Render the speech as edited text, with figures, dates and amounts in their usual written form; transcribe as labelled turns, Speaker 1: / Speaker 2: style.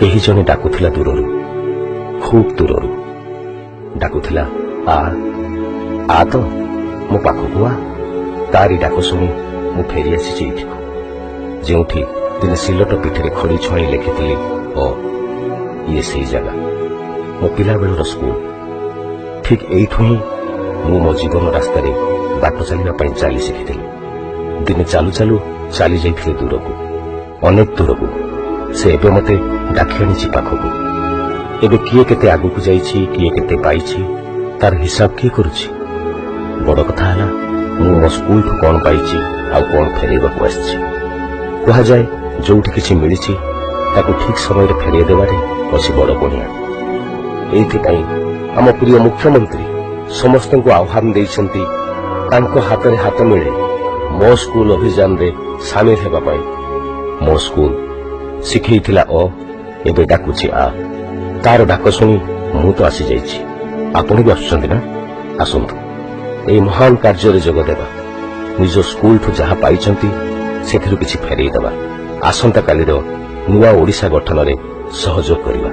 Speaker 1: କେହି ଜଣେ ଡାକୁଥିଲା ଦୂରରୁ, ଖୁବ୍ ଦୂରରୁ ଡାକୁଥିଲା, ଆ ତ ମୋ ପାଖକୁ ଆ। ତାରି ଡାକ ଶୁଣି ମୁଁ ଫେରି ଆସିଛି ଏଇଠିକୁ, ଯେଉଁଠି ଦିନେ ସିଲଟ ପିଠିରେ ଖଡ଼ି ଛୁଆଁଇ ଲେଖିଥିଲି, ଇଏ ସେଇ ଜାଗା, ମୋ ପିଲାବେଳର ସ୍କୁଲ। ଠିକ୍ ଏଇଠୁ ହିଁ ମୁଁ ମୋ ଜୀବନ ରାସ୍ତାରେ ବାଟ ଚାଲିବା ପାଇଁ ଚାଲି ଶିଖିଥିଲି। ଦିନେ ଚାଲୁ ଚାଲୁ ଚାଲି ଯାଇଥିଲି ଦୂରକୁ, ଅନେକ ଦୂରକୁ। ସେ ଏବେ ମୋତେ ଡାକି ଆଣିଛି ପାଖକୁ। ଏବେ କିଏ କେତେ ଆଗକୁ ଯାଇଛି, କିଏ କେତେ ପାଇଛି, ତାର ହିସାବ କିଏ କରୁଛି? ବଡ଼ କଥା ହେଲା ମୁଁ ମୋ ସ୍କୁଲଠୁ କ'ଣ ପାଇଛି ଆଉ କ'ଣ ଫେରାଇବାକୁ ଆସିଛି। କୁହାଯାଏ ଯୋଉଠି କିଛି ମିଳିଛି ତାକୁ ଠିକ୍ ସମୟରେ ଫେରାଇ ଦେବାରେ ଅଛି ବଡ଼ ପୁଣ୍ୟ। ଏଇଥିପାଇଁ ଆମ ପ୍ରିୟ ମୁଖ୍ୟମନ୍ତ୍ରୀ ସମସ୍ତଙ୍କୁ ଆହ୍ୱାନ ଦେଇଛନ୍ତି ତାଙ୍କ ହାତରେ ହାତ ମିଳେ ମୋ ସ୍କୁଲ ଅଭିଯାନରେ ସାମିଲ ହେବା ପାଇଁ। ମୋ ସ୍କୁଲ ଶିଖେଇଥିଲା ଏବେ ଡାକୁଛି ଆ। ତାର ଡାକ ଶୁଣି ମୁଁ ତ ଆସିଯାଇଛି, ଆପଣ ବି ଆସୁଛନ୍ତି ନା? ଆସନ୍ତୁ, ଏହି ମହାନ କାର୍ଯ୍ୟରେ ଯୋଗଦେବା। ନିଜ ସ୍କୁଲଠୁ ଯାହା ପାଇଛନ୍ତି ସେଥିରୁ କିଛି ଫେରାଇ ଦେବା। ଆସନ୍ତାକାଲିର ନୂଆ ଓଡ଼ିଶା ଗଠନରେ ସହଯୋଗ କରିବା।